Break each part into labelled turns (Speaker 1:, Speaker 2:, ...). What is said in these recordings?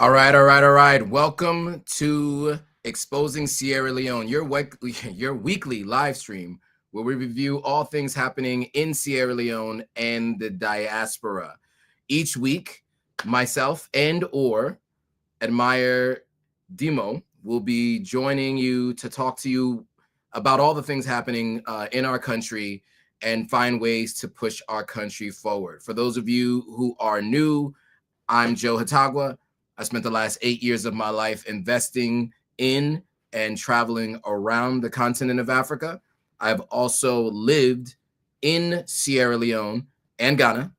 Speaker 1: All right, all right, all right. Welcome to Exposing Sierra Leone, your weekly live stream where we review all things happening in Sierra Leone and the diaspora. Each week, myself and or Admire Demo will be joining you to talk to you about all the things happening in our country and find ways to push our country forward. For those of you who are new, I'm Joe Hatagwa. I spent the last 8 years of my life investing in and traveling around the continent of Africa. I've also lived in Sierra Leone and Ghana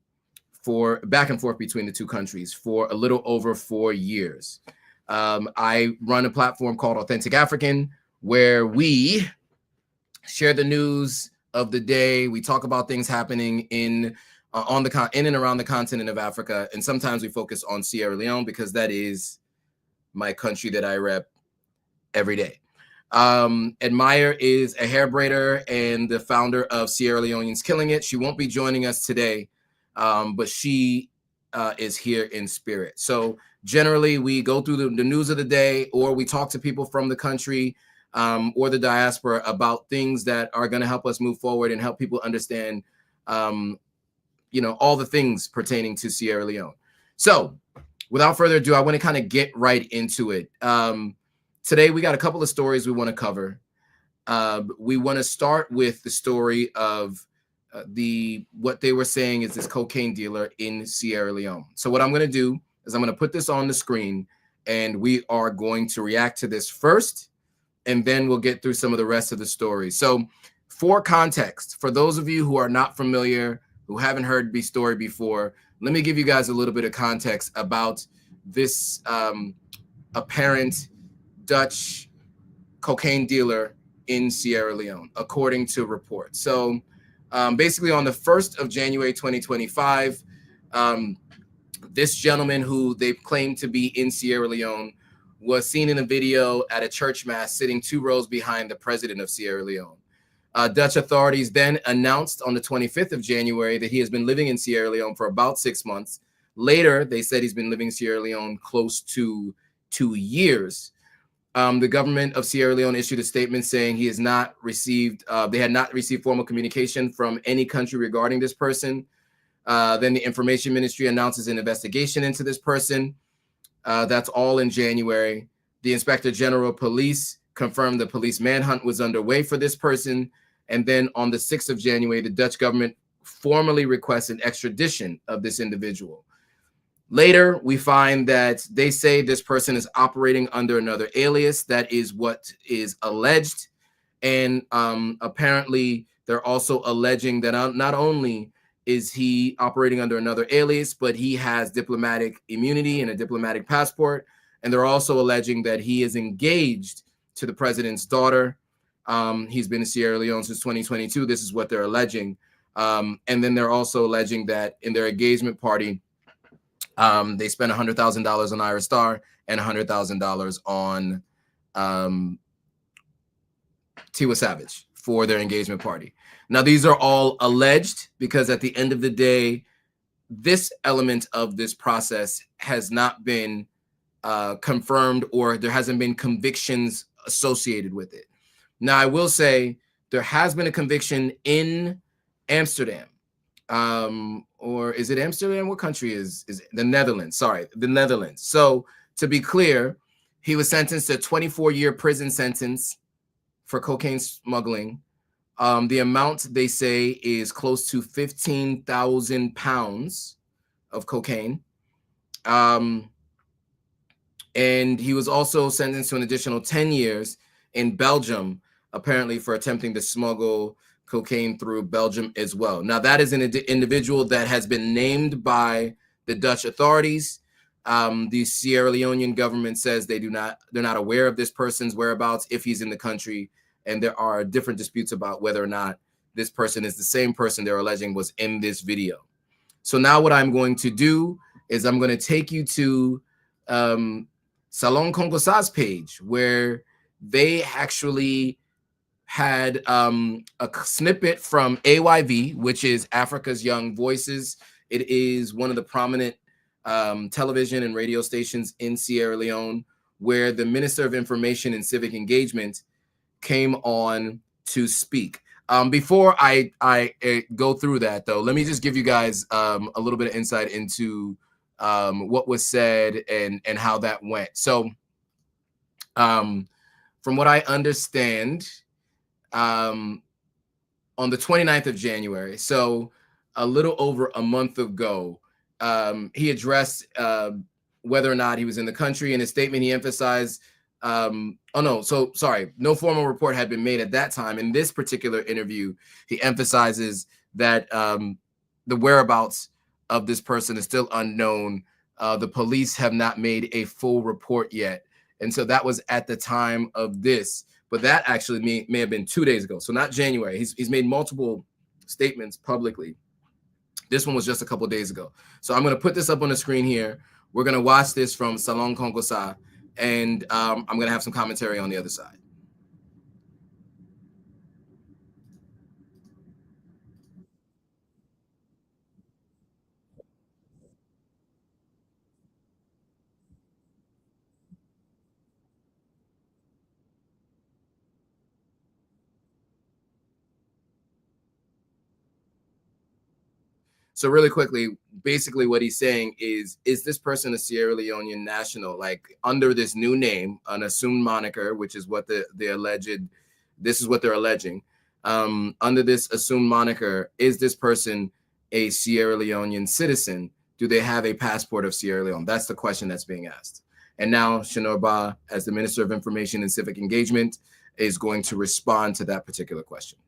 Speaker 1: for back and forth between the two countries for a little over 4 years. I run a platform called Authentic African where we share the news of the day. We talk about things happening in and around the continent of Africa, and sometimes we focus on Sierra Leone because that is my country that I rep every day. Admire is a hair braider and the founder of Sierra Leoneans Killing It. She won't be joining us today, but she is here in spirit. So generally, we go through the news of the day, or we talk to people from the country or the diaspora about things that are going to help us move forward and help people understand all the things pertaining to Sierra Leone. So without further ado, I want to kind of get right into it. Today, we got a couple of stories we want to cover. We want to start with the story of what they were saying is this cocaine dealer in Sierra Leone. So what I'm going to do is I'm going to put this on the screen, and we are going to react to this first, and then we'll get through some of the rest of the story. So for context, for those of you who are not familiar, who haven't heard the story before, let me give you guys a little bit of context about this apparent Dutch cocaine dealer in Sierra Leone, according to reports. So basically on the 1st of January 2025, this gentleman who they claimed to be in Sierra Leone was seen in a video at a church mass sitting 2 rows behind the president of Sierra Leone. Dutch authorities then announced on the 25th of January that he has been living in Sierra Leone for about 6 months. Later, they said he's been living in Sierra Leone close to 2 years. The government of Sierra Leone issued a statement saying they had not received formal communication from any country regarding this person. Then the information ministry announces an investigation into this person. That's all in January. The inspector general of police confirmed the police manhunt was underway for this person. And then on the 6th of January, the Dutch government formally requested extradition of this individual. Later, we find that they say this person is operating under another alias. That is what is alleged. And apparently, they're also alleging that not only is he operating under another alias, but he has diplomatic immunity and a diplomatic passport. And they're also alleging that he is engaged to the president's daughter. He's been in Sierra Leone since 2022. This is what they're alleging. And then they're also alleging that in their engagement party, they spent $100,000 on Ira Star and $100,000 on Tiwa Savage for their engagement party. Now, these are all alleged because at the end of the day, this element of this process has not been confirmed, or there hasn't been convictions associated with it. Now, I will say there has been a conviction in Amsterdam. Or is it Amsterdam? What country is the Netherlands? Sorry, the Netherlands. So to be clear, he was sentenced to a 24-year prison sentence for cocaine smuggling. The amount they say is close to 15,000 pounds of cocaine. And he was also sentenced to an additional 10 years in Belgium, apparently for attempting to smuggle cocaine through Belgium as well. Now, that is an individual that has been named by the Dutch authorities. The Sierra Leonean government says they're not aware of this person's whereabouts if he's in the country, and there are different disputes about whether or not this person is the same person they're alleging was in this video. So now what I'm going to do is I'm going to take you to Salon Congosa's page, where they actually had a snippet from AYV, which is Africa's Young Voices. It is one of the prominent television and radio stations in Sierra Leone, where the Minister of Information and Civic Engagement came on to speak. Before I go through that, though, let me just give you guys a little bit of insight into what was said and how that went. So from what I understand, on the 29th of January, so a little over a month ago, he addressed whether or not he was in the country. In his statement, he emphasized, no formal report had been made at that time. In this particular interview, he emphasizes that the whereabouts of this person is still unknown. The police have not made a full report yet. And so that was at the time of this, but that actually may have been 2 days ago. So not January. He's made multiple statements publicly. This one was just a couple of days ago. So I'm going to put this up on the screen here. We're going to watch this from Salon Kongosa, and I'm going to have some commentary on the other side. So really quickly, basically what he's saying is this person a Sierra Leonean national, like under this new name, an assumed moniker, which is what this is what they're alleging. Under this assumed moniker, is this person a Sierra Leonean citizen? Do they have a passport of Sierra Leone? That's the question that's being asked. And now Shinorba, as the Minister of Information and Civic Engagement, is going to respond to that particular question.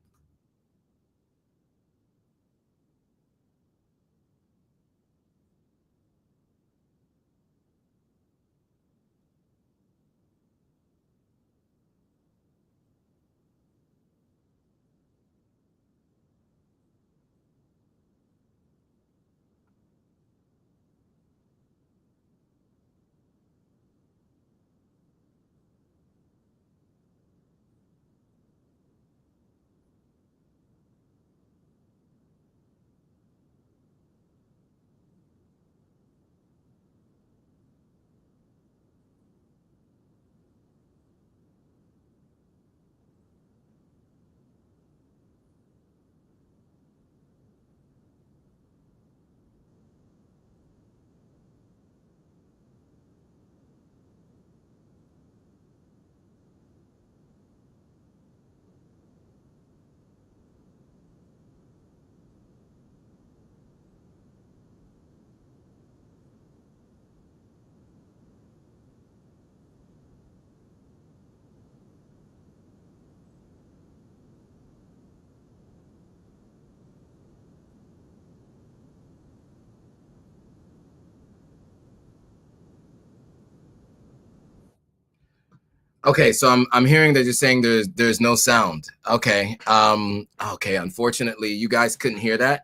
Speaker 1: Okay, so I'm hearing that you're saying there's no sound. Okay. Okay, unfortunately, you guys couldn't hear that.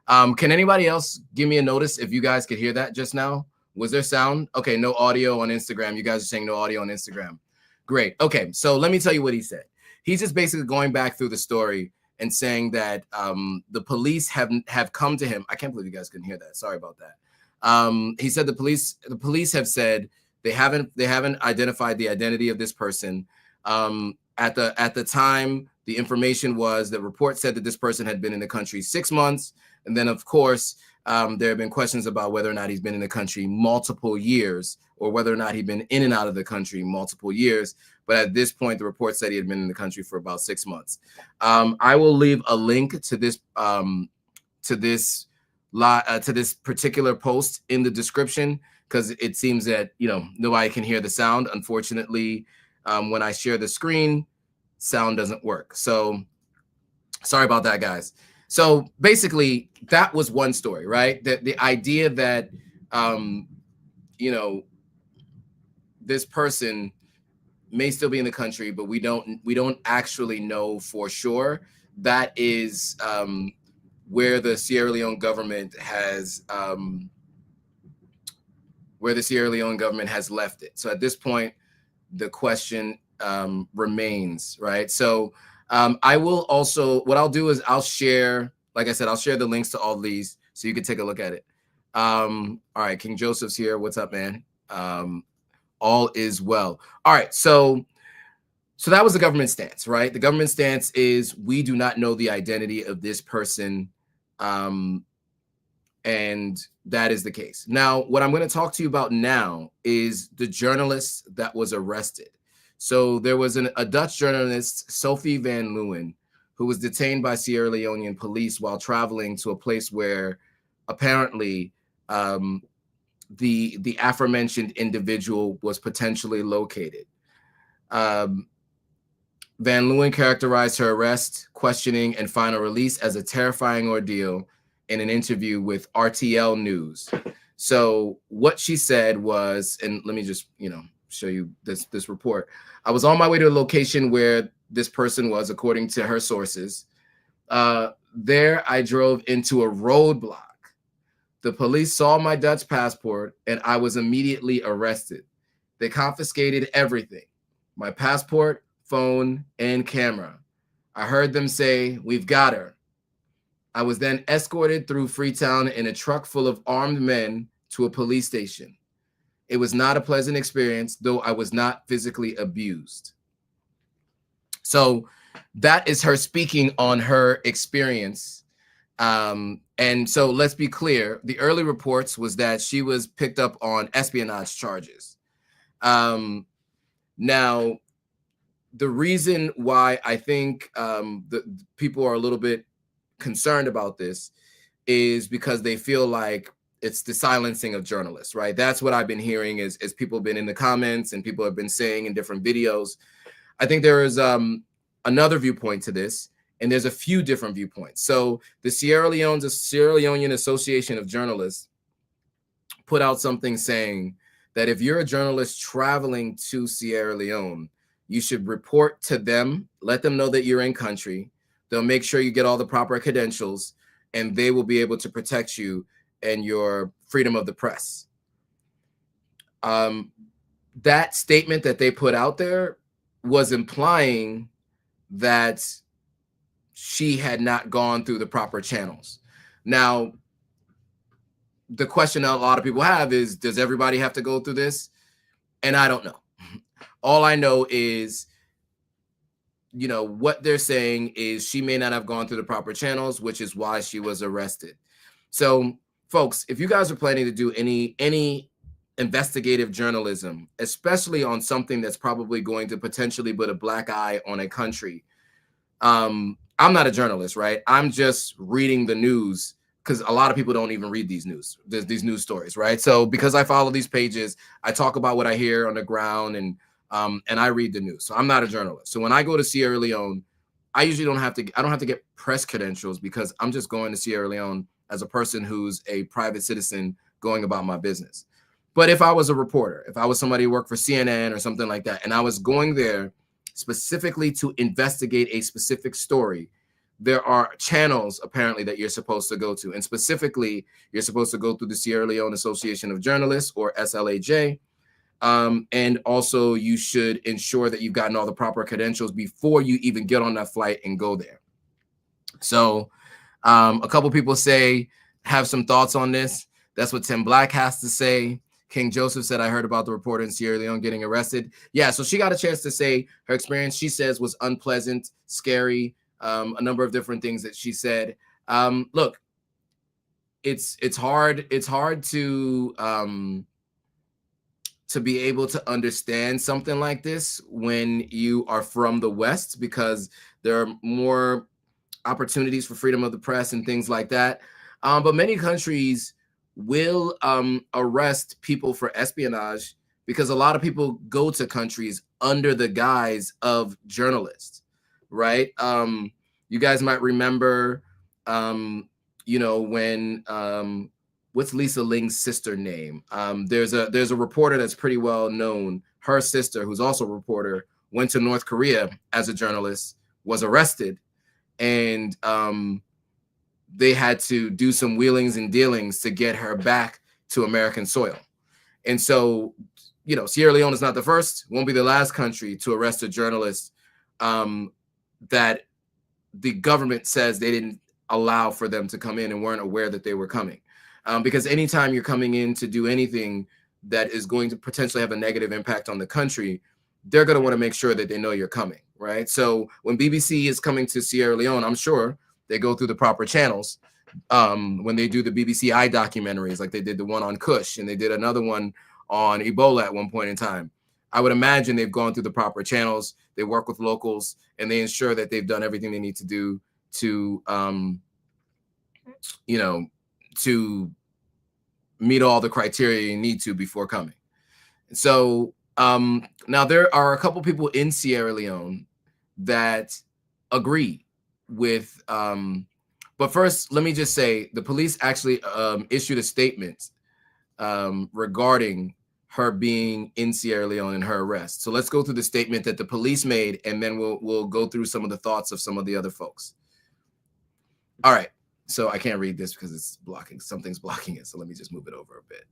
Speaker 1: Can anybody else give me a notice if you guys could hear that just now? Was there sound? Okay, no audio on Instagram. You guys are saying no audio on Instagram. Great. Okay, so let me tell you what he said. He's just basically going back through the story and saying that the police have come to him. I can't believe you guys couldn't hear that. Sorry about that. He said the police have said they haven't identified the identity of this person. At the time, the information was the report said that this person had been in the country 6 months. And then, of course, there have been questions about whether or not he's been in the country multiple years or whether or not he'd been in and out of the country multiple years. But at this point, the report said he had been in the country for about 6 months. I will leave a link to this particular post in the description, because it seems that nobody can hear the sound. Unfortunately, when I share the screen, sound doesn't work. So sorry about that, guys. So basically, that was one story, right? That the idea that this person may still be in the country, but we don't actually know for sure. That is where the Sierra Leone government has left it. So at this point, the question remains, right? So I will also, what I'll do is I'll share, like I said, I'll share the links to all these so you can take a look at it. All right, King Joseph's here. What's up, man? All is well. All right, so that was the government stance, right? The government stance is we do not know the identity of this person, and that is the case. Now, what I'm going to talk to you about now is the journalist that was arrested. So there was a Dutch journalist, Sophie van Leeuwen, who was detained by Sierra Leonean police while traveling to a place where apparently the aforementioned individual was potentially located. Van Leeuwen characterized her arrest, questioning, and final release as a terrifying ordeal in an interview with RTL News. So what she said was, and let me just, show you this report. I was on my way to a location where this person was, according to her sources. There I drove into a roadblock. The police saw my Dutch passport and I was immediately arrested. They confiscated everything, my passport, phone, and camera. I heard them say, "We've got her." I was then escorted through Freetown in a truck full of armed men to a police station. It was not a pleasant experience, though I was not physically abused. So that is her speaking on her experience. And so let's be clear. The early reports was that she was picked up on espionage charges. Now, the reason why I think the people are a little bit concerned about this is because they feel like it's the silencing of journalists, right? That's what I've been hearing as people have been in the comments and people have been saying in different videos. I think there is another viewpoint to this, and there's a few different viewpoints. So the Sierra Leonean Association of Journalists put out something saying that if you're a journalist traveling to Sierra Leone, you should report to them, let them know that you're in country. They'll make sure you get all the proper credentials, and they will be able to protect you and your freedom of the press. That statement that they put out there was implying that she had not gone through the proper channels. Now, the question that a lot of people have is, does everybody have to go through this? And I don't know. All I know is, what they're saying is she may not have gone through the proper channels, which is why she was arrested. So, folks, if you guys are planning to do any investigative journalism, especially on something that's probably going to potentially put a black eye on a country, I'm not a journalist, right? I'm just reading the news because a lot of people don't even read these news stories, right? So because I follow these pages, I talk about what I hear on the ground, and I read the news. So I'm not a journalist. So when I go to Sierra Leone, I usually don't have to get press credentials because I'm just going to Sierra Leone as a person who's a private citizen going about my business. But if I was a reporter, if I was somebody who worked for CNN or something like that, and I was going there specifically to investigate a specific story, there are channels apparently that you're supposed to go to. And specifically, you're supposed to go through the Sierra Leone Association of Journalists, or SLAJ. And also you should ensure that you've gotten all the proper credentials before you even get on that flight and go there. So a couple people have some thoughts on this. That's what Tim Black has to say. King Joseph said, I heard about the reporter in Sierra Leone getting arrested. Yeah, so she got a chance to say her experience, she says, was unpleasant, scary, a number of different things that she said. Look, it's hard to be able to understand something like this when you are from the West, because there are more opportunities for freedom of the press and things like that. But many countries will arrest people for espionage because a lot of people go to countries under the guise of journalists, right? You guys might remember, when what's Lisa Ling's sister name? There's a reporter that's pretty well known. Her sister, who's also a reporter, went to North Korea as a journalist, was arrested, and they had to do some wheelings and dealings to get her back to American soil. And so, Sierra Leone is not the first, won't be the last country to arrest a journalist that the government says they didn't allow for them to come in and weren't aware that they were coming. because anytime you're coming in to do anything that is going to potentially have a negative impact on the country, they're going to want to make sure that they know you're coming, right? So when BBC is coming to Sierra Leone, I'm sure they go through the proper channels. When they do the BBC I documentaries, like they did the one on Kush, and they did another one on Ebola at one point in time, I would imagine they've gone through the proper channels. They work with locals, and they ensure that they've done everything they need to do to, you know, to meet all the criteria you need to before coming. So now there are a couple people in Sierra Leone that agree with, but first, let me just say the police actually issued a statement regarding her being in Sierra Leone and her arrest. So let's go through the statement that the police made, and then we'll go through some of the thoughts of some of the other folks. All right. So I can't read this because it's blocking. Something's blocking it. So let me just move it over a bit.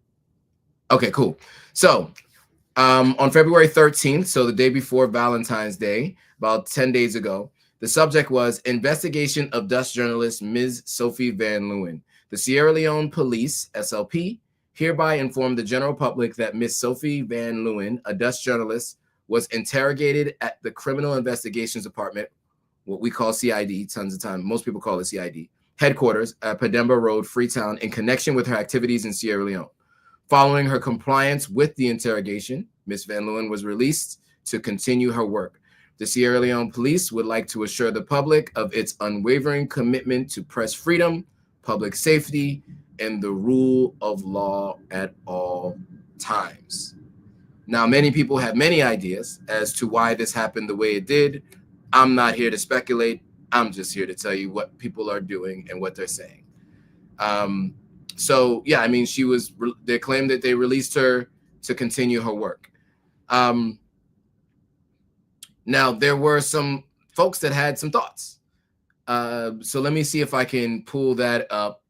Speaker 1: Okay, cool. So on February 13th, so the day before Valentine's Day, about 10 days ago, the subject was investigation of Dutch journalist Ms. Sophie van Leeuwen. The Sierra Leone Police, SLP, hereby informed the general public that Ms. Sophie van Leeuwen, a Dutch journalist, was interrogated at the Criminal Investigations Department, what we call CID, tons of time. Most people call it CID, headquarters at Pademba Road, Freetown, in connection with her activities in Sierra Leone. Following her compliance with the interrogation, Ms. van Leeuwen was released to continue her work. The Sierra Leone Police would like to assure the public of its unwavering commitment to press freedom, public safety, and the rule of law at all times. Now, many people have many ideas as to why this happened the way it did. I'm not here to speculate. I'm just here to tell you what people are doing and what they're saying. So, yeah, I mean, they claimed that they released her to continue her work. Now, there were some folks that had some thoughts. So let me see if I can pull that up,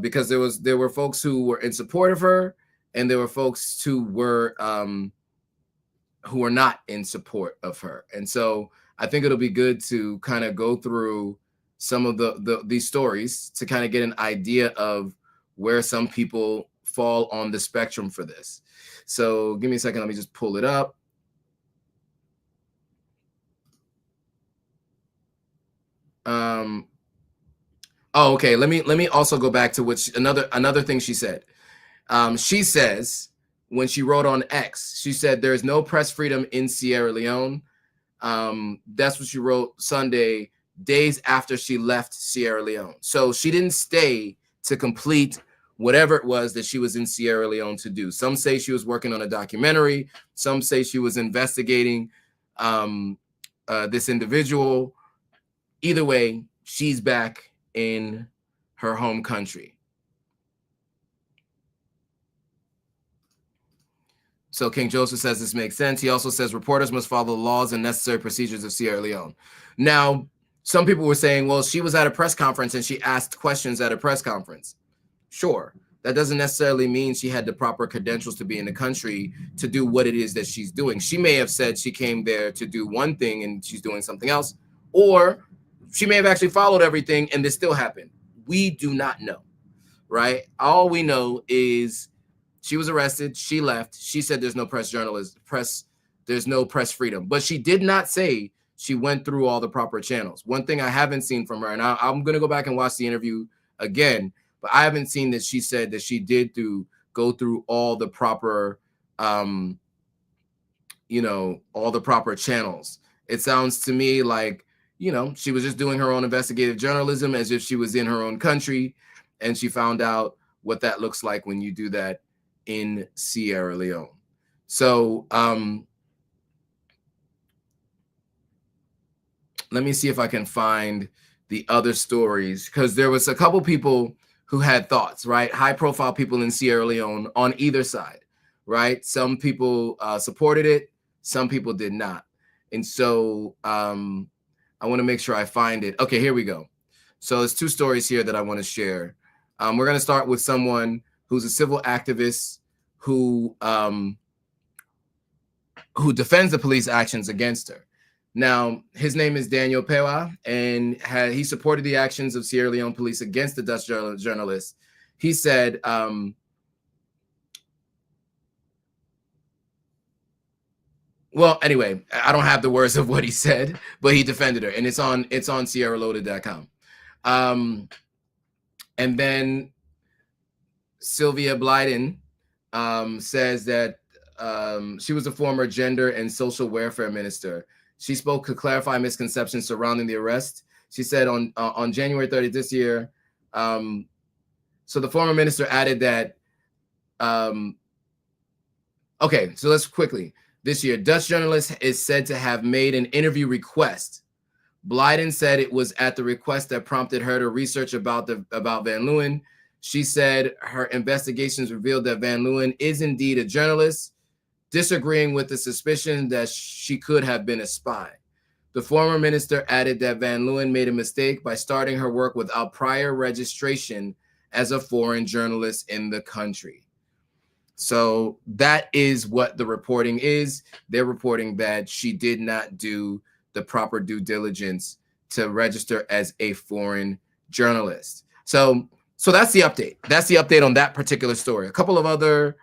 Speaker 1: because there were folks who were in support of her, and there were folks who were not in support of her. And so I think it'll be good to kind of go through some of these stories to kind of get an idea of where some people fall on the spectrum for this. So give me a second. Let me just pull it up. Oh, okay. Let me also go back to another thing she said. She says when she wrote on X, she said there's no press freedom in Sierra Leone. That's what she wrote Sunday, days after she left Sierra Leone. So she didn't stay to complete whatever it was that she was in Sierra Leone to do. Some say she was working on a documentary. Some say she was investigating this individual. Either way, she's back in her home country. So King Joseph says this makes sense. He also says reporters must follow the laws and necessary procedures of Sierra Leone. Now, some people were saying, well, she was at a press conference and she asked questions at a press conference. Sure, that doesn't necessarily mean she had the proper credentials to be in the country to do what it is that she's doing. She may have said she came there to do one thing and she's doing something else, or she may have actually followed everything and this still happened. We do not know, right? All we know is she was arrested, she left, she said there's no there's no press freedom, but she did not say she went through all the proper channels. One thing I haven't seen from her, and I'm going to go back and watch the interview again, but I haven't seen that she said that she did go through all the proper, all the proper channels. It sounds to me like, she was just doing her own investigative journalism as if she was in her own country, and she found out what that looks like when you do that in Sierra Leone. So let me see if I can find the other stories, because there was a couple people who had thoughts, right? High profile people in Sierra Leone on either side, right? Some people supported it, some people did not. And so I want to make sure I find it. Okay, here we go. So there's two stories here that I want to share. We're going to start with someone who's a civil activist who defends the police actions against her. Now, his name is Daniel Pewa, and he supported the actions of Sierra Leone police against the Dutch journalist. He said, well, anyway, I don't have the words of what he said, but he defended her, and it's on SierraLoaded.com. And then Sylvia Blyden says that she was a former gender and social welfare minister. She spoke to clarify misconceptions surrounding the arrest. She said on January 30th this year, so the former minister added that, okay, so let's quickly. This year, Dutch journalist is said to have made an interview request. Blyden said it was at the request that prompted her to research about Van Leeuwen. She said her investigations revealed that Van Leeuwen is indeed a journalist, disagreeing with the suspicion that she could have been a spy. The former minister added that Van Leeuwen made a mistake by starting her work without prior registration as a foreign journalist in the country. So that is what the reporting is. They're reporting that she did not do the proper due diligence to register as a foreign journalist. So that's the update. That's the update on that particular story. A couple of other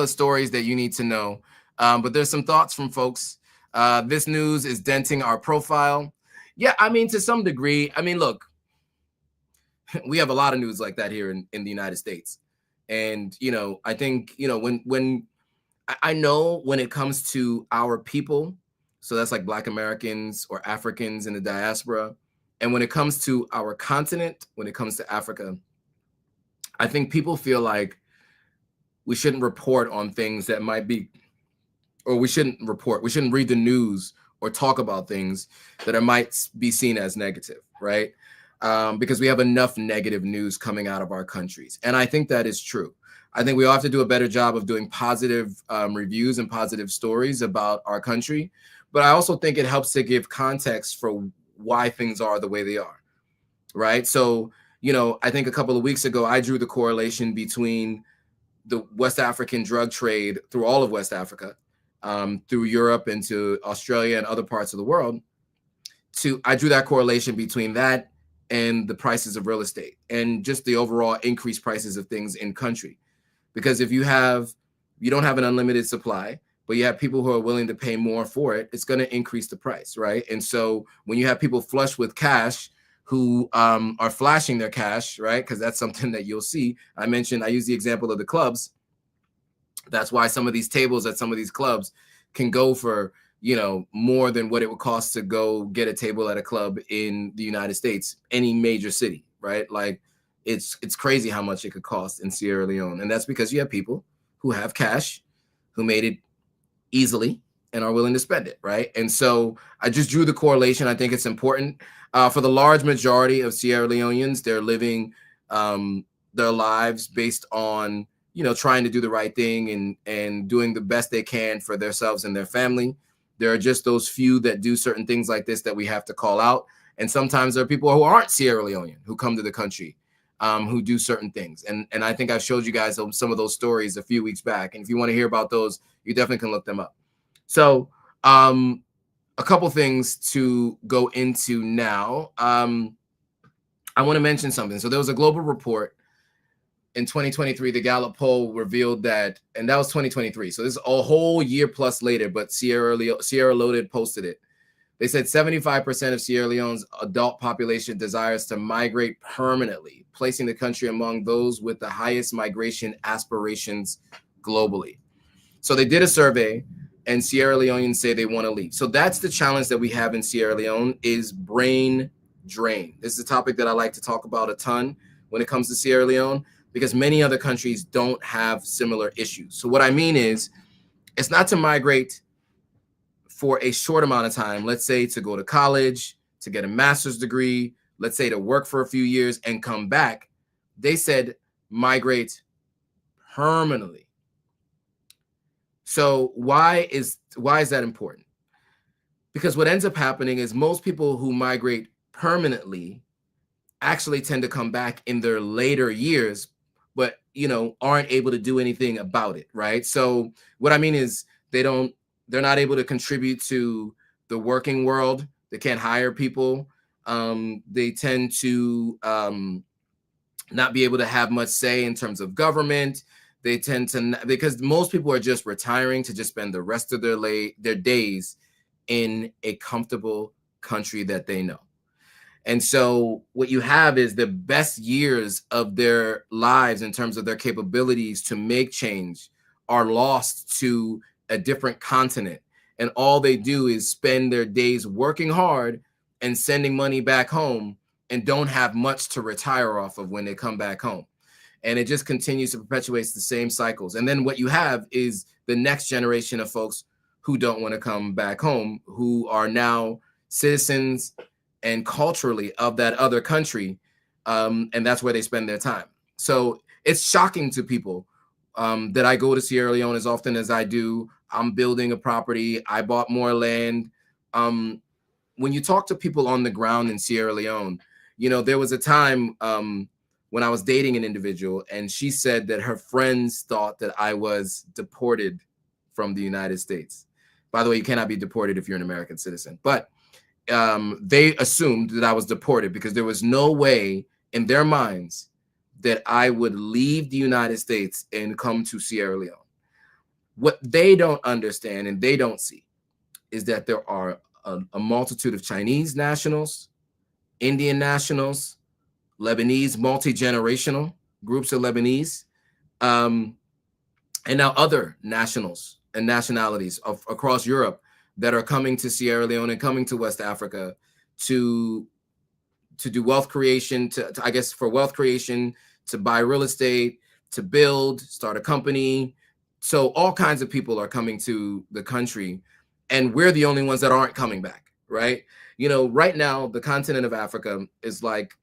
Speaker 1: stories that you need to know. But there's some thoughts from folks. This news is denting our profile. Yeah, I mean, to some degree. I mean, look, we have a lot of news like that here in the United States. And, I think, when I know when it comes to our people, so that's like Black Americans or Africans in the diaspora. And when it comes to our continent, when it comes to Africa, I think people feel like we shouldn't report on things that might be, or we shouldn't read the news or talk about things that might be seen as negative, right? Because we have enough negative news coming out of our countries. And I think that is true. I think we all have to do a better job of doing positive reviews and positive stories about our country. But I also think it helps to give context for why things are the way they are, right? So, I think a couple of weeks ago, I drew the correlation between the West African drug trade through all of West Africa, through Europe into Australia and other parts of the world. I drew that correlation between that and the prices of real estate and just the overall increased prices of things in country. Because if you don't have an unlimited supply, but you have people who are willing to pay more for it, it's going to increase the price, right? And so when you have people flush with cash who are flashing their cash, right? Because that's something that you'll see. I use the example of the clubs. That's why some of these tables at some of these clubs can go for, more than what it would cost to go get a table at a club in the United States, any major city, right? Like it's crazy how much it could cost in Sierra Leone. And that's because you have people who have cash, who made it easily and are willing to spend it, right? And so I just drew the correlation. I think it's important. For the large majority of Sierra Leoneans, they're living their lives based on, trying to do the right thing and doing the best they can for themselves and their family. There are just those few that do certain things like this that we have to call out. And sometimes there are people who aren't Sierra Leonean who come to the country, who do certain things. And I think I showed you guys some of those stories a few weeks back. And if you want to hear about those, you definitely can look them up. So a couple things to go into now. I want to mention something. So there was a global report in 2023, the Gallup poll revealed that, and that was 2023. So this is a whole year plus later, but Sierra Loaded posted it. They said 75% of Sierra Leone's adult population desires to migrate permanently, placing the country among those with the highest migration aspirations globally. So they did a survey, and Sierra Leoneans say they want to leave. So that's the challenge that we have in Sierra Leone is brain drain. This is a topic that I like to talk about a ton when it comes to Sierra Leone, because many other countries don't have similar issues. So what I mean is, it's not to migrate for a short amount of time, let's say to go to college, to get a master's degree, let's say to work for a few years and come back. They said migrate permanently. So why is that important? Because what ends up happening is most people who migrate permanently actually tend to come back in their later years, but aren't able to do anything about it, right? So what I mean is they're not able to contribute to the working world. They can't hire people. They tend to not be able to have much say in terms of government. They tend to, because most people are just retiring to just spend the rest of their days in a comfortable country that they know. And so what you have is the best years of their lives in terms of their capabilities to make change are lost to a different continent. And all they do is spend their days working hard and sending money back home and don't have much to retire off of when they come back home. And it just continues to perpetuate the same cycles. And then what you have is the next generation of folks who don't want to come back home, who are now citizens and culturally of that other country. And that's where they spend their time. So it's shocking to people that I go to Sierra Leone as often as I do. I'm building a property. I bought more land. When you talk to people on the ground in Sierra Leone, you know, there was a time when I was dating an individual, and she said that her friends thought that I was deported from the United States. By the way, you cannot be deported if you're an American citizen, but they assumed that I was deported because there was no way in their minds that I would leave the United States and come to Sierra Leone. What they don't understand and they don't see is that there are a multitude of Chinese nationals, Indian nationals, Lebanese, multi-generational groups of Lebanese, and now other nationals and nationalities across Europe that are coming to Sierra Leone and coming to West Africa to do wealth creation, I guess for wealth creation, to buy real estate, to build, start a company. So all kinds of people are coming to the country, and we're the only ones that aren't coming back, right? You know, right now, the continent of Africa is like,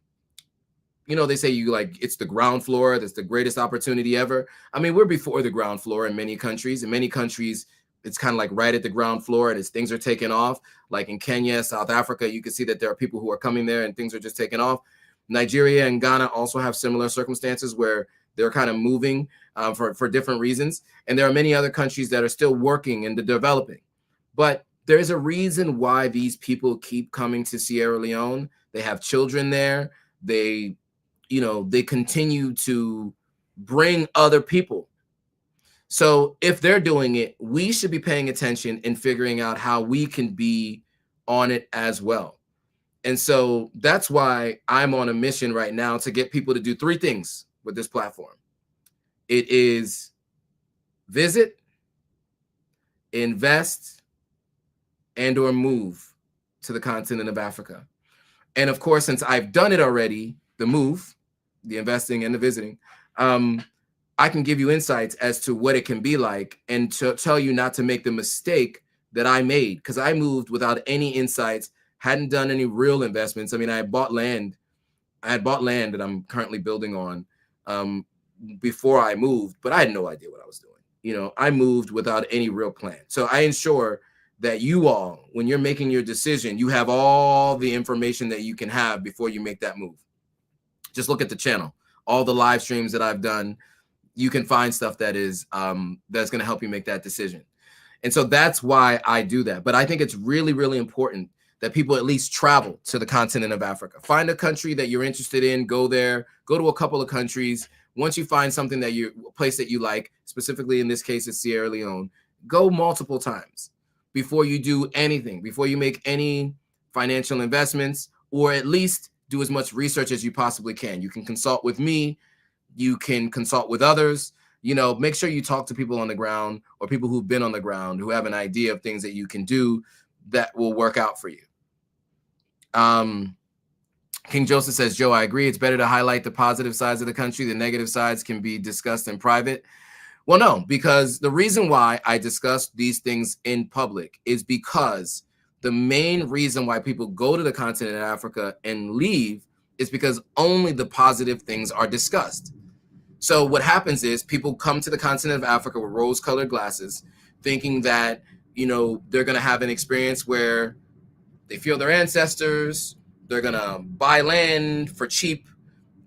Speaker 1: you know, they say it's the ground floor. That's the greatest opportunity ever. I mean, we're before the ground floor in many countries. In many countries, it's kind of like right at the ground floor, and as things are taking off, like in Kenya, South Africa, you can see that there are people who are coming there and things are just taking off. Nigeria and Ghana also have similar circumstances where they're kind of moving for different reasons. And there are many other countries that are still working and developing. But there's a reason why these people keep coming to Sierra Leone. They have children there. They continue to bring other people. So if they're doing it, we should be paying attention and figuring out how we can be on it as well. And so that's why I'm on a mission right now to get people to do three things with this platform. It is visit, invest, and or move to the continent of Africa. And of course, since I've done it already, the move, the investing and the visiting, I can give you insights as to what it can be like and to tell you not to make the mistake that I made, because I moved without any insights, hadn't done any real investments. I mean, I had bought land that I'm currently building on before I moved, but I had no idea what I was doing. You know, I moved without any real plan. So I ensure that you all, when you're making your decision, you have all the information that you can have before you make that move. Just look at the channel, all the live streams that I've done. You can find stuff that is that's going to help you make that decision. And so that's why I do that. But I think it's really, really important that people at least travel to the continent of Africa. Find a country that you're interested in, go there, go to a couple of countries. Once you find something that a place that you like, specifically in this case, it's Sierra Leone, go multiple times before you do anything, before you make any financial investments, or at least do as much research as you possibly can. You can consult with me. You can consult with others. You know, make sure you talk to people on the ground or people who've been on the ground who have an idea of things that you can do that will work out for you. King Joseph says, Joe, I agree. It's better to highlight the positive sides of the country. The negative sides can be discussed in private. Well, no, because the reason why I discuss these things in public is because the main reason why people go to the continent of Africa and leave is because only the positive things are discussed. So what happens is people come to the continent of Africa with rose-colored glasses, thinking that, you know, they're going to have an experience where they feel their ancestors, they're going to buy land for cheap,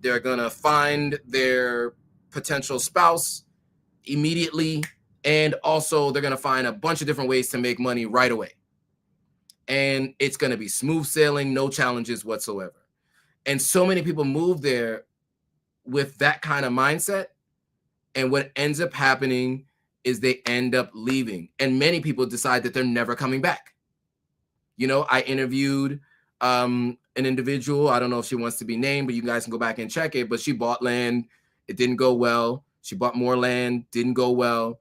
Speaker 1: they're going to find their potential spouse immediately, and also they're going to find a bunch of different ways to make money right away. and it's going to be smooth sailing, no challenges whatsoever. And so many people move there with that kind of mindset. And what ends up happening is they end up leaving. And many people decide that they're never coming back. You know, I interviewed an individual. I don't know if she wants to be named, but you guys can go back and check it. But she bought land. It didn't go well. She bought more land. Didn't go well.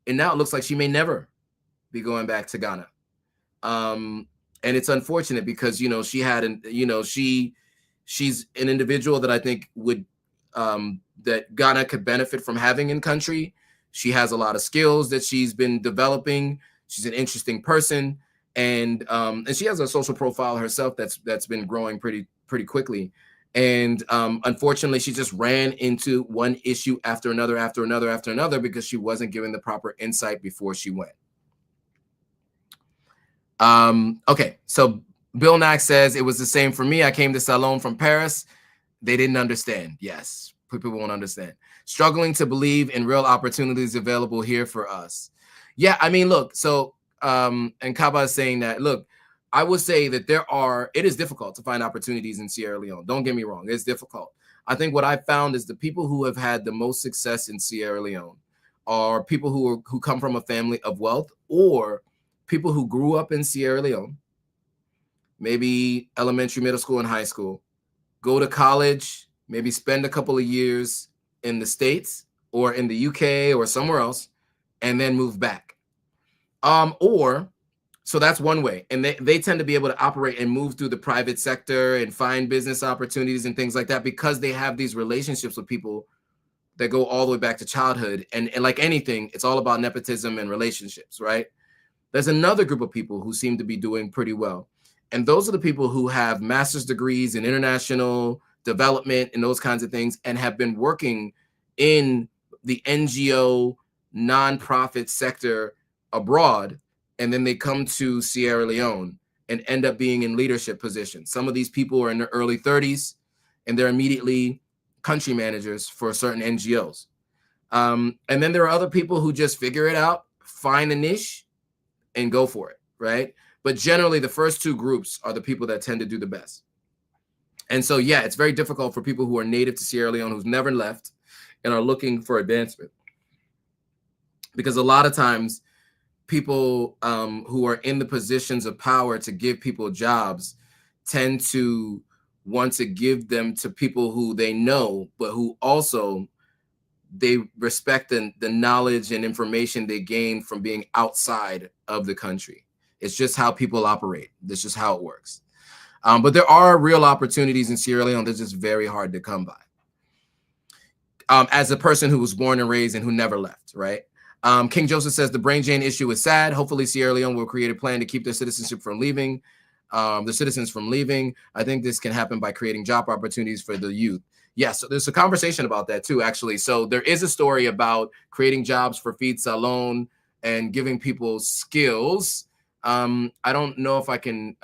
Speaker 1: And now it looks like she may never be going back to Ghana. And it's unfortunate because, you know, she had an, you know, she's an individual that I think would, that Ghana could benefit from having in country. She has a lot of skills that she's been developing. She's an interesting person. And she has a social profile herself that's been growing pretty quickly. And unfortunately, she just ran into one issue after another because she wasn't given the proper insight before she went. Okay, so Bill Nack says, it was the same for me. I came to Salon from Paris. They didn't understand. Yes, people won't understand. Struggling to believe in real opportunities available here for us. Yeah, I mean, look, so, and Kaba is saying that, look, I would say that it is difficult to find opportunities in Sierra Leone. Don't get me wrong, it's difficult. I think what I found is the people who have had the most success in Sierra Leone are people who come from a family of wealth, or people who grew up in Sierra Leone, maybe elementary, middle school, and high school, go to college, maybe spend a couple of years in the States or in the UK or somewhere else, and then move back. So that's one way. And they tend to be able to operate and move through the private sector and find business opportunities and things like that because they have these relationships with people that go all the way back to childhood. And like anything, it's all about nepotism and relationships, right? There's another group of people who seem to be doing pretty well. And those are the people who have master's degrees in international development and those kinds of things, and have been working in the NGO nonprofit sector abroad. And then they come to Sierra Leone and end up being in leadership positions. Some of these people are in their early 30s, and they're immediately country managers for certain NGOs. And then there are other people who just figure it out, find a niche, and go for it, right? But generally, the first two groups are the people that tend to do the best. And so, yeah, it's very difficult for people who are native to Sierra Leone, who's never left, and are looking for advancement. Because a lot of times, people who are in the positions of power to give people jobs tend to want to give them to people who they know, but who also they respect the knowledge and information they gain from being outside of the country. It's just how people operate. That's just how it works. But there are real opportunities in Sierra Leone. They're just very hard to come by. As a person who was born and raised and who never left, right? King Joseph says the brain drain issue is sad. Hopefully Sierra Leone will create a plan to keep their citizenship from leaving, the citizens from leaving. I think this can happen by creating job opportunities for the youth. Yes, so there's a conversation about that too, actually. So there is a story about creating jobs for Feed Salon and giving people skills. I don't know if I can.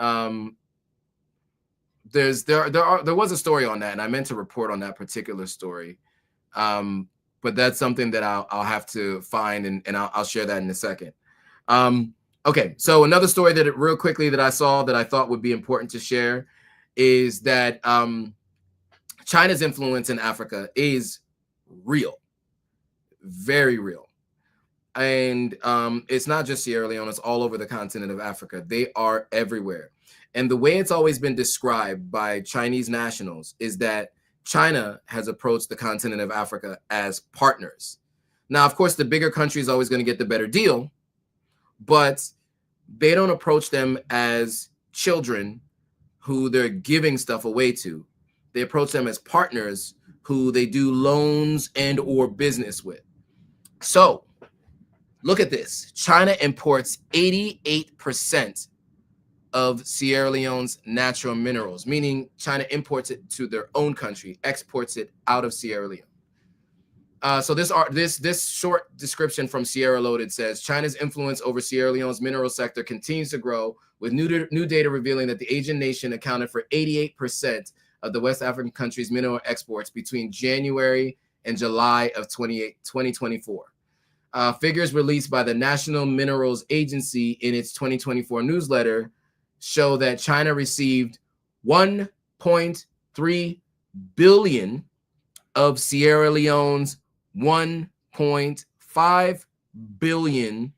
Speaker 1: There was a story on that, and I meant to report on that particular story. But that's something that I'll have to find, and I'll share that in a second. Okay, so another story that real quickly that I saw that I thought would be important to share is that China's influence in Africa is real, very real. And it's not just Sierra Leone, it's all over the continent of Africa. They are everywhere. And the way it's always been described by Chinese nationals is that China has approached the continent of Africa as partners. Now, of course, the bigger country is always going to get the better deal, but they don't approach them as children who they're giving stuff away to. They approach them as partners who they do loans and or business with. So look at this. China imports 88% of Sierra Leone's natural minerals, meaning China imports it to their own country, exports it out of Sierra Leone. So this short description from Sierra Loaded says, China's influence over Sierra Leone's mineral sector continues to grow, with new data revealing that the Asian nation accounted for 88% of the West African country's mineral exports between January and July of 2024. Figures released by the National Minerals Agency in its 2024 newsletter show that China received 1.3 billion of Sierra Leone's 1.5 billion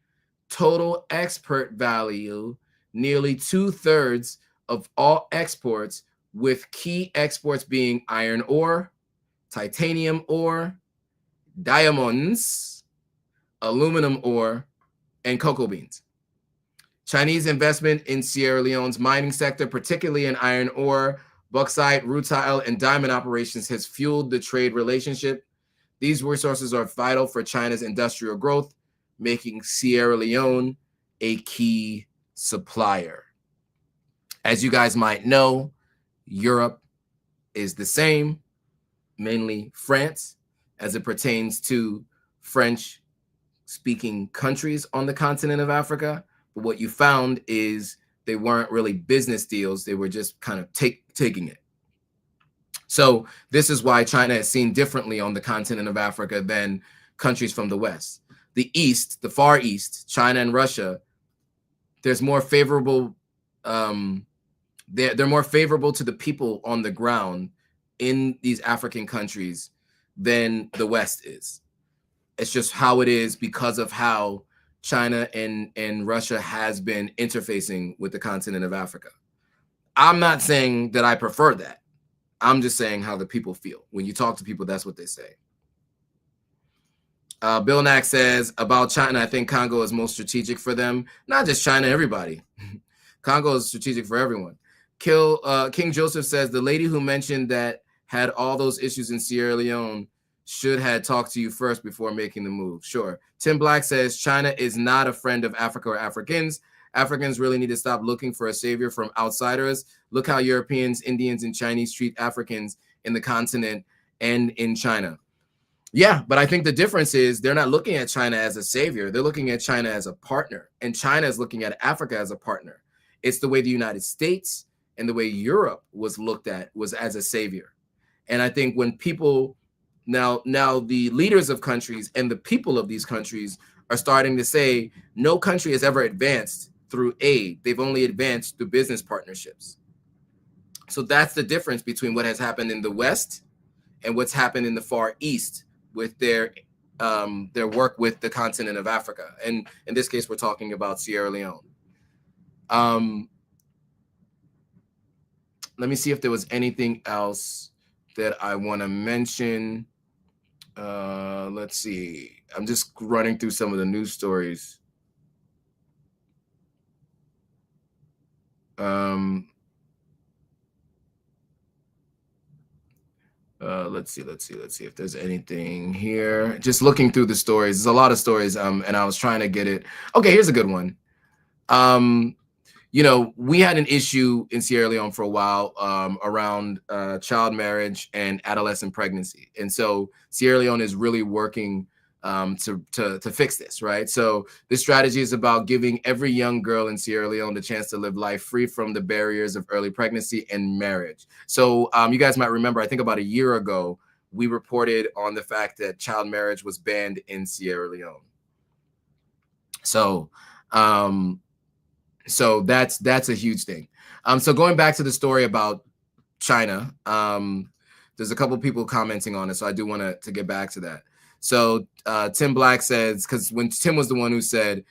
Speaker 1: total export value, nearly 2/3 of all exports, with key exports being iron ore, titanium ore, diamonds, aluminum ore, and cocoa beans. Chinese investment in Sierra Leone's mining sector, particularly in iron ore, bauxite, rutile, and diamond operations, has fueled the trade relationship. These resources are vital for China's industrial growth, making Sierra Leone a key supplier. As you guys might know, Europe is the same, mainly France, as it pertains to French-speaking countries on the continent of Africa. But what you found is they weren't really business deals. They were just kind of taking it. So this is why China is seen differently on the continent of Africa than countries from the West. The East, the Far East, China and Russia, there's more favorable, they're more favorable to the people on the ground in these African countries than the West is. It's just how it is because of how China and Russia has been interfacing with the continent of Africa. I'm not saying that I prefer that. I'm just saying how the people feel. When you talk to people, that's what they say. Bill Nack says, about China, I think Congo is most strategic for them. Not just China, everybody. Congo is strategic for everyone. King Joseph says, the lady who mentioned that had all those issues in Sierra Leone should have talked to you first before making the move. Sure. Tim Black says, China is not a friend of Africa or Africans. Africans really need to stop looking for a savior from outsiders. Look how Europeans, Indians, and Chinese treat Africans in the continent and in China. Yeah, but I think the difference is they're not looking at China as a savior. They're looking at China as a partner, and China is looking at Africa as a partner. It's the way the United States and the way Europe was looked at was as a savior. And I think when people now the leaders of countries and the people of these countries are starting to say no country has ever advanced through aid. They've only advanced through business partnerships. So that's the difference between what has happened in the West and what's happened in the Far East with their work with the continent of Africa. And in this case, we're talking about Sierra Leone. Let me see if there was anything else that I want to mention. Let's see. I'm just running through some of the news stories. Let's see if there's anything here. Just looking through the stories. There's a lot of stories, and I was trying to get it. Okay, here's a good one. You know, we had an issue in Sierra Leone for a while around child marriage and adolescent pregnancy. And so Sierra Leone is really working to fix this, right? So this strategy is about giving every young girl in Sierra Leone the chance to live life free from the barriers of early pregnancy and marriage. So you guys might remember, I think about a year ago, we reported on the fact that child marriage was banned in Sierra Leone. So that's a huge thing. So going back to the story about China, there's a couple people commenting on it, so I do want to get back to that. So Tim Black says, because when Tim was the one who said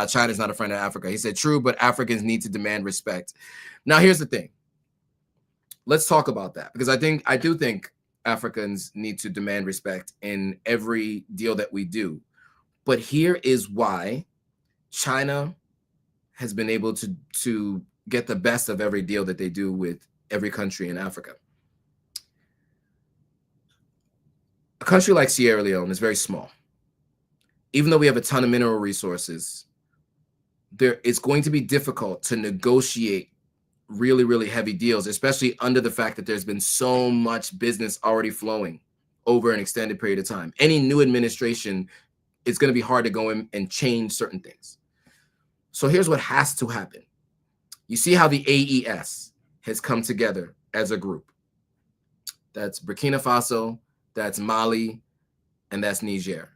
Speaker 1: China's not a friend of Africa, he said, true, but Africans need to demand respect. Now, here's the thing. Let's talk about that, because I do think Africans need to demand respect in every deal that we do. But here is why China has been able to get the best of every deal that they do with every country in Africa. A country like Sierra Leone is very small. Even though we have a ton of mineral resources, it's going to be difficult to negotiate really, really heavy deals, especially under the fact that there's been so much business already flowing over an extended period of time. Any new administration, it's going to be hard to go in and change certain things. So here's what has to happen. You see how the AES has come together as a group. That's Burkina Faso, that's Mali, and that's Niger.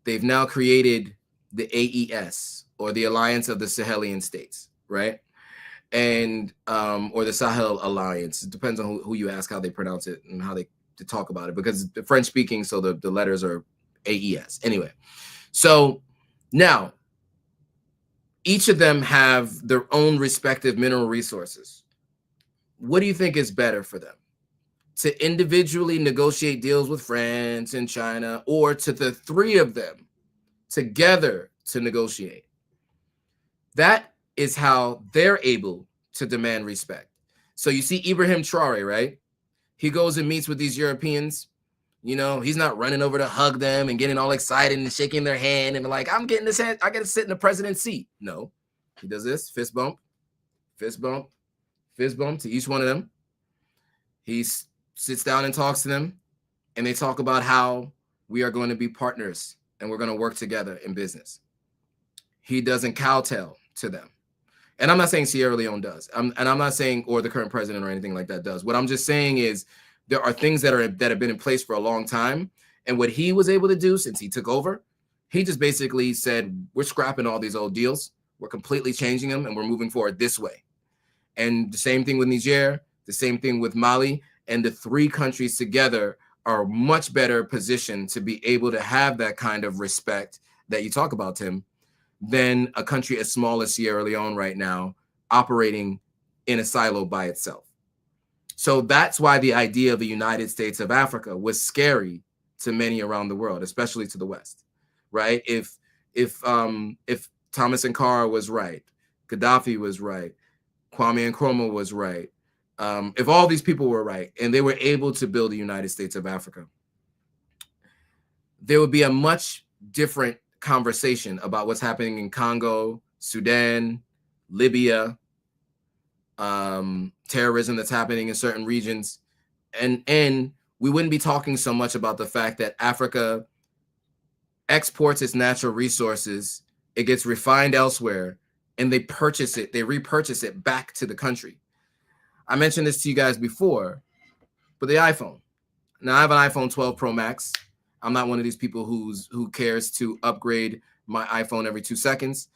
Speaker 1: They've now created the AES, or the Alliance of the Sahelian States, right? and or the Sahel Alliance. It depends on who you ask how they pronounce it and how they talk about it, because the French speaking, so the letters are AES. Anyway, so now each of them have their own respective mineral resources. What do you think is better for them? To individually negotiate deals with France and China, or to the three of them together to negotiate? That is how they're able to demand respect. So you see Ibrahim Traore, right? He goes and meets with these Europeans. You know, he's not running over to hug them and getting all excited and shaking their hand and like, I'm getting this hand, I get to sit in the president's seat. No, he does this, fist bump, fist bump, fist bump to each one of them. He sits down and talks to them, and they talk about how we are going to be partners and we're going to work together in business. He doesn't kowtow to them. And I'm not saying Sierra Leone does. And I'm not saying, or the current president or anything like that does. What I'm just saying is there are things that have been in place for a long time. And what he was able to do since he took over, he just basically said, we're scrapping all these old deals. We're completely changing them, and we're moving forward this way. And the same thing with Niger, the same thing with Mali. And the three countries together are much better positioned to be able to have that kind of respect that you talk about, Tim, than a country as small as Sierra Leone right now, operating in a silo by itself. So that's why the idea of the United States of Africa was scary to many around the world, especially to the West, right? If Thomas Sankara was right, Gaddafi was right, Kwame Nkrumah was right, if all these people were right and they were able to build the United States of Africa, there would be a much different conversation about what's happening in Congo, Sudan, Libya, terrorism that's happening in certain regions. And we wouldn't be talking so much about the fact that Africa exports its natural resources, it gets refined elsewhere, and they repurchase it back to the country. I mentioned this to you guys before, but the iPhone. Now I have an iPhone 12 Pro Max. I'm not one of these people who cares to upgrade my iPhone every 2 seconds.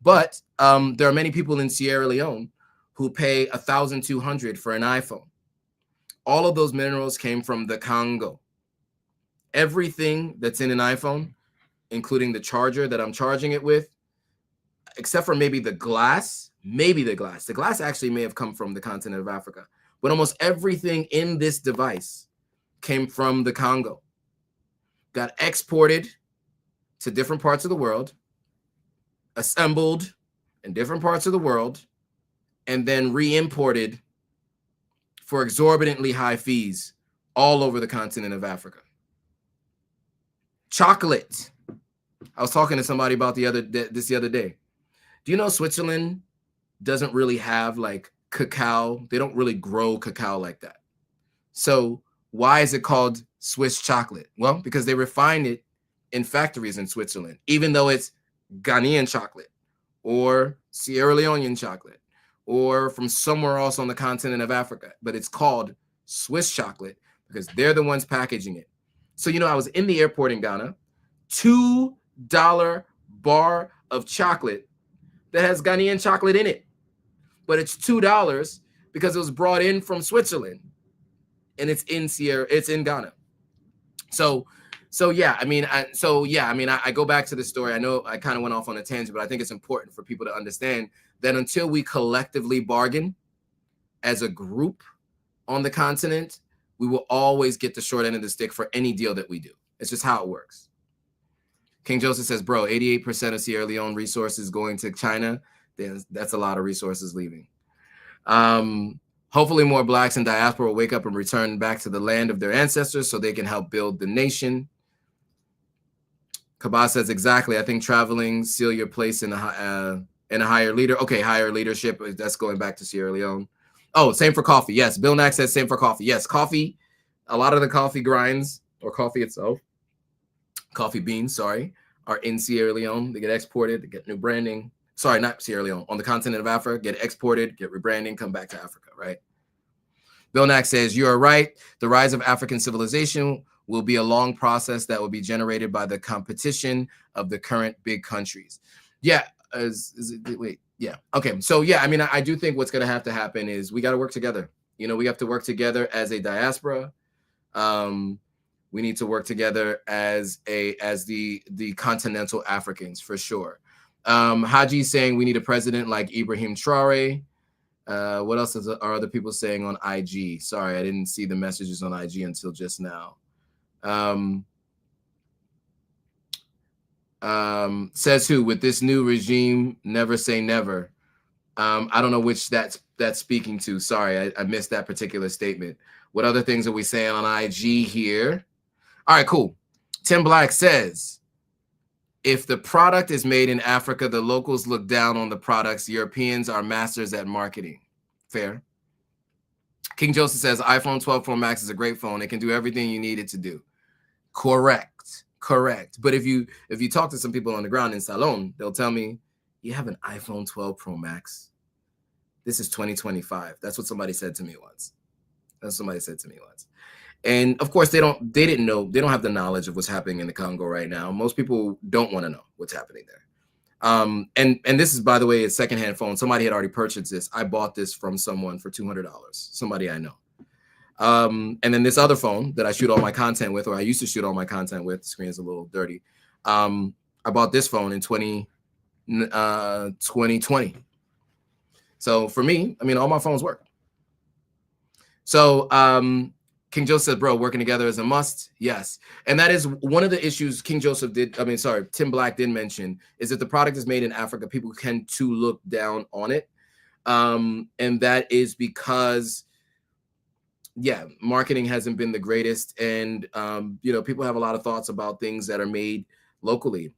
Speaker 1: But there are many people in Sierra Leone who pay $1,200 for an iPhone. All of those minerals came from the Congo. Everything that's in an iPhone, including the charger that I'm charging it with, except for maybe the glass. The glass actually may have come from the continent of Africa. But almost everything in this device came from the Congo. Got exported to different parts of the world, assembled in different parts of the world, and then re-imported for exorbitantly high fees all over the continent of Africa. Chocolate. I was talking to somebody about the other day. Do you know Switzerland doesn't really have like cacao? They don't really grow cacao like that. So why is it called Swiss chocolate? Well, because they refine it in factories in Switzerland, even though it's Ghanaian chocolate or Sierra Leonean chocolate or from somewhere else on the continent of Africa. But it's called Swiss chocolate because they're the ones packaging it. So, you know, I was in the airport in Ghana, $2 bar of chocolate that has Ghanaian chocolate in it. But it's $2 because it was brought in from Switzerland. And it's in Ghana. So yeah, I go back to the story. I know I kind of went off on a tangent, but I think it's important for people to understand that until we collectively bargain as a group on the continent, we will always get the short end of the stick for any deal that we do. It's just how it works. King Joseph says, bro, 88% of Sierra Leone resources going to China. That's a lot of resources leaving. Hopefully more blacks in diaspora will wake up and return back to the land of their ancestors so they can help build the nation. Kabah says, exactly. I think traveling seal your place in a higher leader. Okay, higher leadership. That's going back to Sierra Leone. Oh, same for coffee. Yes, Bill Nack says same for coffee. Yes, coffee. A lot of the coffee grinds or coffee itself, coffee beans, sorry, are in Sierra Leone. They get exported, they get new branding. Sorry, not Sierra Leone. On the continent of Africa, get exported, get rebranding, come back to Africa, right? Bill Nack says, you are right. The rise of African civilization will be a long process that will be generated by the competition of the current big countries. Yeah, Yeah. Okay. So yeah, I mean, I do think what's going to happen is we got to work together. You know, we have to work together as a diaspora. Um, we need to work together as the continental Africans for sure. Haji saying we need a president like Ibrahim Traore. What else are other people saying on IG? Sorry, I didn't see the messages on IG until just now. Says who? With this new regime, never say never. I don't know which that's speaking to. Sorry, I missed that particular statement. What other things are we saying on IG here? All right, cool. Tim Black says, if the product is made in Africa, the locals look down on the products. Europeans are masters at marketing. Fair. King Joseph says, iPhone 12 Pro Max is a great phone. It can do everything you need it to do. Correct. But if you talk to some people on the ground in Salon, they'll tell me, you have an iPhone 12 Pro Max? This is 2025. That's what somebody said to me once. And of course, they didn't know. They don't have the knowledge of what's happening in the Congo right now. Most people don't want to know what's happening there. And this is, by the way, a secondhand phone. Somebody had already purchased this. I bought this from someone for $200. Somebody I know. And then this other phone that I shoot all my content with, or I used to shoot all my content with, the screen is a little dirty. I bought this phone in 2020. So for me, I mean, all my phones work. So King Joseph said, bro, working together is a must. Yes. And that is one of the issues Tim Black did mention, is that the product is made in Africa. People tend to look down on it. And that is because, yeah, marketing hasn't been the greatest. And, people have a lot of thoughts about things that are made locally.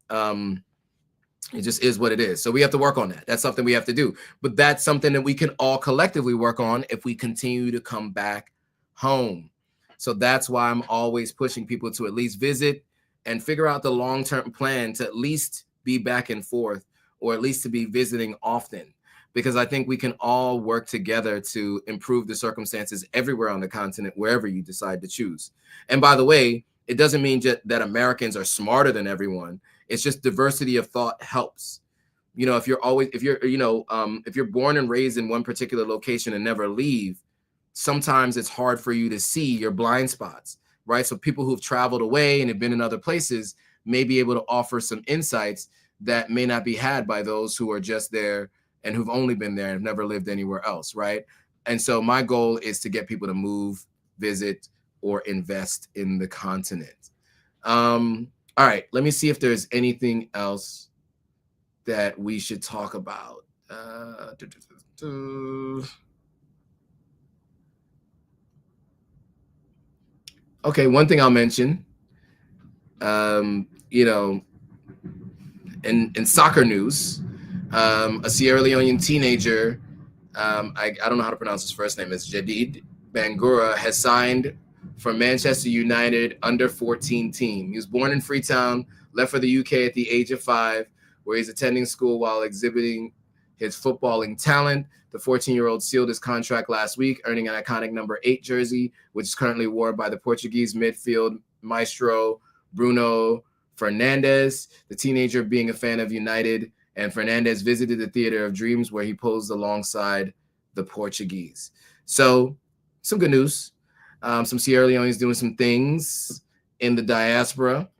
Speaker 1: It just is what it is. So we have to work on that. That's something we have to do. But that's something that we can all collectively work on if we continue to come back home. So that's why I'm always pushing people to at least visit and figure out the long-term plan to at least be back and forth, or at least to be visiting often, because I think we can all work together to improve the circumstances everywhere on the continent, wherever you decide to choose. And by the way, it doesn't mean that Americans are smarter than everyone. It's just diversity of thought helps. You know, if you're born and raised in one particular location and never leave, sometimes it's hard for you to see your blind spots, right? So people who've traveled away and have been in other places may be able to offer some insights that may not be had by those who are just there and who've only been there and have never lived anywhere else, right? And so my goal is to get people to move, visit, or invest in the continent. All right, let me see if there's anything else that we should talk about. Okay, one thing I'll mention, in soccer news, a Sierra Leonean teenager, I don't know how to pronounce his first name, it's Jadid Bangura, has signed for Manchester United under 14 team. He was born in Freetown, left for the UK at the age of 5, where he's attending school while exhibiting his footballing talent. The 14-year-old sealed his contract last week, earning an iconic number 8 jersey, which is currently worn by the Portuguese midfield maestro Bruno Fernandes. The teenager being a fan of United, and Fernandes visited the Theater of Dreams, where he posed alongside the Portuguese. So some good news. Some Sierra Leoneans doing some things in the diaspora.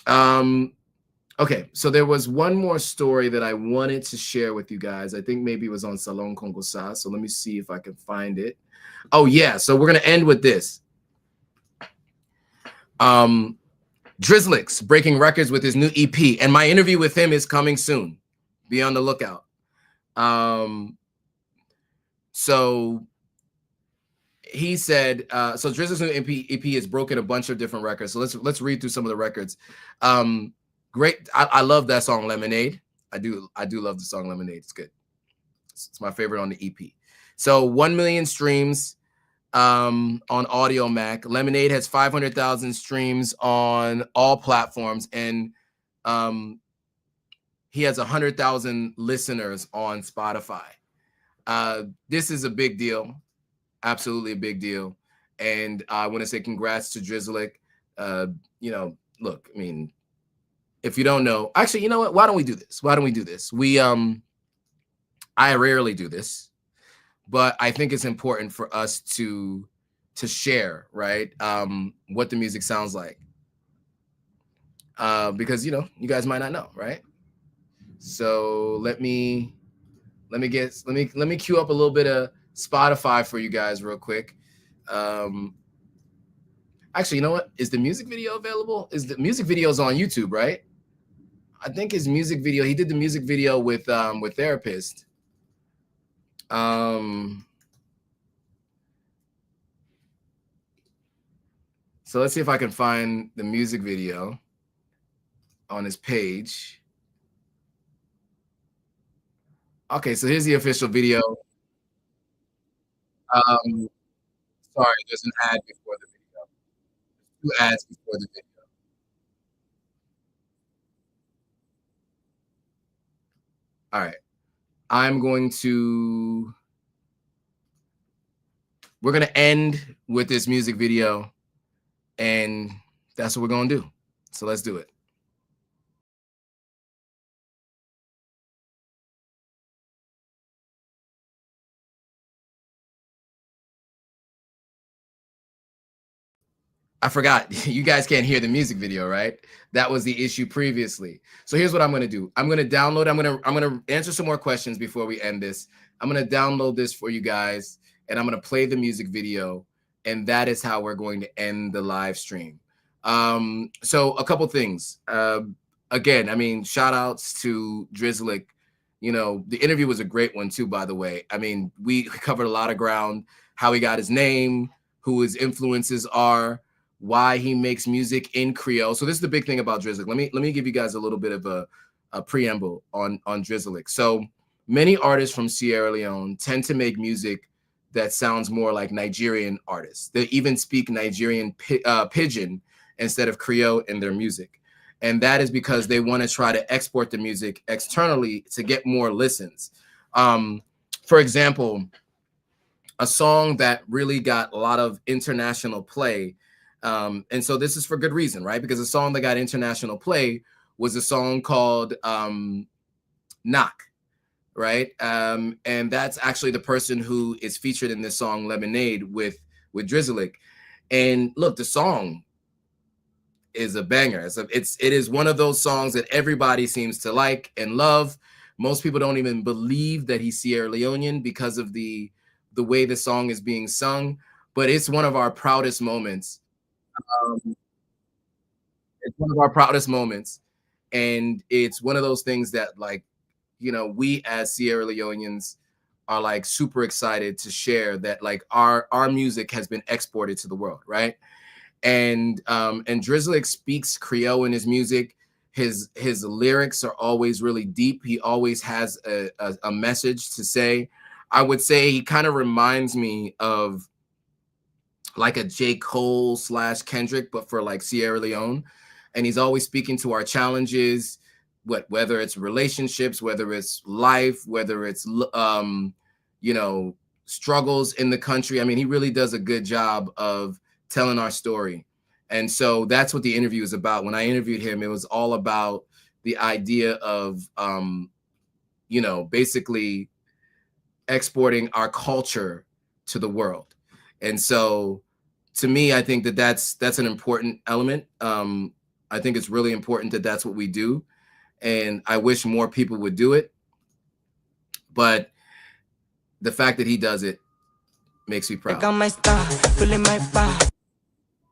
Speaker 1: Okay, so there was one more story that I wanted to share with you guys. I think maybe it was on Salon Congosa. So let me see if I can find it. Oh, yeah. So we're going to end with this. Drizzlix breaking records with his new EP. And my interview with him is coming soon. Be on the lookout. So he said, so Drizzlix's new EP has broken a bunch of different records. So let's read through some of the records. Great. I love that song Lemonade. I do love the song Lemonade. It's good. It's my favorite on the EP. So 1 million streams on Audio Mac. Lemonade has 500,000 streams on all platforms, and he has 100,000 listeners on Spotify. This is a big deal. Absolutely a big deal. And I want to say congrats to Drizzlick. Look, I mean, if you don't know, actually, you know what? Why don't we do this? We I rarely do this, but I think it's important for us to share, right? What the music sounds like. Because you guys might not know, right? So let me queue up a little bit of Spotify for you guys real quick. Actually, you know what? Is the music video available? Is the music videos on YouTube, right? I think his music video, he did the music video with Therapist. So let's see if I can find the music video on his page. Okay, so here's the official video. Sorry, there's an ad before the video. 2 ads before the video. All right. We're going to end with this music video, and that's what we're going to do. So let's do it. I forgot, you guys can't hear the music video, right? That was the issue previously. So here's what I'm going to do. I'm going to download, I'm going to answer some more questions before we end this. I'm going to download this for you guys, and I'm going to play the music video, and that is how we're going to end the live stream. So a couple things. Again, I mean, shout outs to Drizzlick. The interview was a great one too, by the way. I mean, we covered a lot of ground, how he got his name, who his influences are, why he makes music in Creole. So this is the big thing about Drizzlick. Let me give you guys a little bit of a preamble on Drizzlick. So many artists from Sierra Leone tend to make music that sounds more like Nigerian artists. They even speak Nigerian pidgin instead of Creole in their music. And that is because they want to try to export the music externally to get more listens. For example, a song that really got a lot of international play, and so this is for good reason, right? Because a song that got international play was a song called Knock, right? And that's actually the person who is featured in this song Lemonade with Drizzlick. And look, the song is a banger. It is one of those songs that everybody seems to like and love. Most people don't even believe that he's Sierra Leonean because of the way the song is being sung, but it's one of our proudest moments. It's one of our proudest moments, and it's one of those things that, like, we as Sierra Leoneans are like super excited to share that, like, our music has been exported to the world, right? And Drizzlick speaks Creole in his music. His lyrics are always really deep. He always has a message to say. I would say he kind of reminds me of like a J. Cole / Kendrick, but for like Sierra Leone. And he's always speaking to our challenges, whether it's relationships, whether it's life, whether it's struggles in the country. I mean, he really does a good job of telling our story. And so that's what the interview is about. When I interviewed him, it was all about the idea of basically exporting our culture to the world. And so to me, I think that that's an important element. I think it's really important that that's what we do. And I wish more people would do it. But the fact that he does it makes me proud.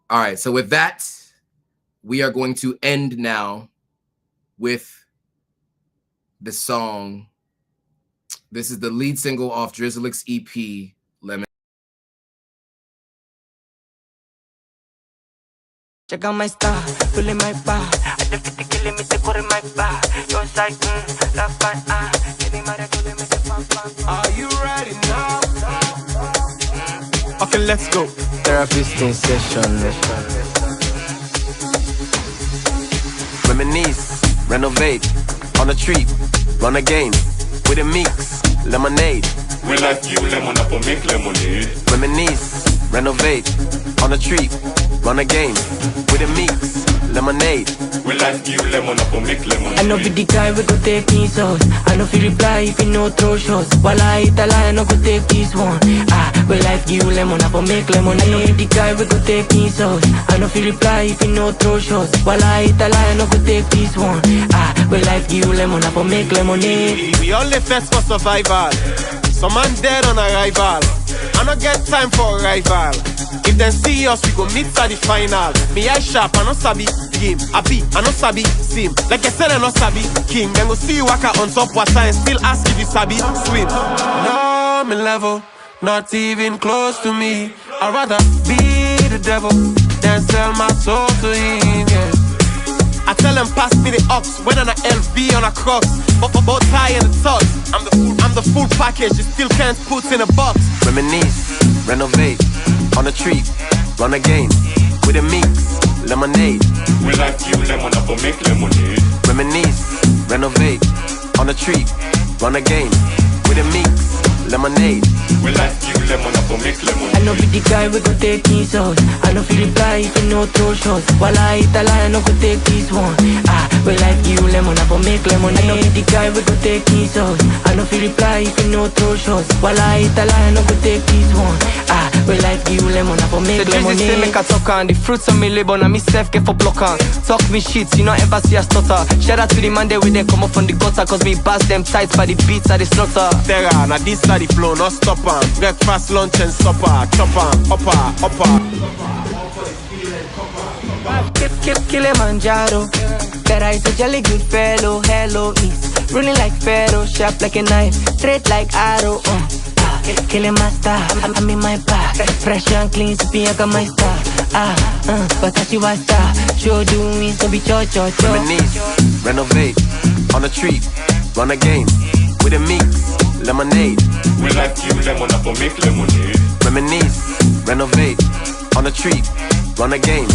Speaker 1: All right. So with that, we are going to end now with the song. This is the lead single off Drizzlick's EP, Lemon.
Speaker 2: Check out my style, feeling my bar. I defeat the killing me, te corre my bar. Your side, la fan, Are you ready now? Okay, let's go. Therapist in session. Reminisce, renovate, on a trip, run a game, with a mix, lemonade.
Speaker 3: We like you, lemon up or make lemonade.
Speaker 2: Reminisce, renovate, on a trip, run a game, with a mix,
Speaker 4: lemonade.
Speaker 3: We like you lemon up or make lemonade.
Speaker 2: I know be the guy we go take things out. I know if you reply if you no throw shots. While I hit a lie, I no go take this one. We like you lemon up or make lemonade. I know be the guy we go take things out. I know if you reply if you no throw shots. While I hit a lie, I no go take this one. We like you lemon up or make lemonade.
Speaker 4: We only first for survival. Some man dead on arrival. I no get time for a rival. If them see us, we go meet at the final. Me eye sharp, I no sabi game. I no sabi sim. Like I said, I no sabi king. Then go see you waka on top water and still ask if you sabi swim. No, me level, not even close to me. I'd rather be the devil than sell my soul to him, yeah. I tell them pass me the ox when I'm a LV on a cross. Both tie and the touch. I'm the full package, you still can't put in a box. Reminisce, renovate, on a tree, run again, with a mix, lemonade.
Speaker 3: We like you lemon up or make lemonade.
Speaker 4: Reminisce, renovate, on a tree, run again, with a mix, lemonade.
Speaker 3: We like you lemon up or make lemonade.
Speaker 2: I know be the guy we go take things out. I know if you reply if you no throw shots. While I hit a lie, I no go take this one. We like you lemon up or make lemonade. I know be the guy we go take things out. I know if you reply if you no throw shots. While I hit a lie, I no go take this one. We like you lemon up or make lemonade.
Speaker 5: The say make a talk on the fruits of me labor. Now me self get for block on. Talk me shit, you know ever see a stutter. Shout out to the man there with them come up from the gutter. Cause me bass them tight by the beats of the slaughter.
Speaker 4: Terra, now this are the flow, no stop on. Breakfast, lunch and supper, chopper, upper.
Speaker 2: Kilimanjaro. Better is a jolly good fellow. Hello East, running like Pharaoh, sharp like a knife, straight like arrow. Killing my style, I'm in my bar. Fresh and clean, sipping, I got my style. But I see what star. Show doing, so be cho.
Speaker 4: Reminisce, renovate, on a tree, run again, with a mix, lemonade.
Speaker 3: We like you lemon up or make lemonade.
Speaker 4: Reminisce, renovate, on a tree, run again,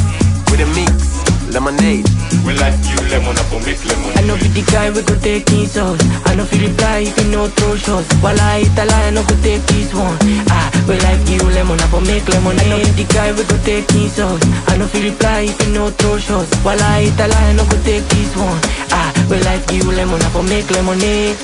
Speaker 4: with a mix, lemonade.
Speaker 3: We like you lemon up or make lemonade.
Speaker 2: I know be the guy we go take things out. I know if you reply if you no throw shots. While I hit a lie, I no go take this one. We like you lemon up or make lemonade. I know be the guy we go take things out. I know if you reply if you no throw shots. While I hit a lie, I no go take this one. We like you lemon up or make lemonade.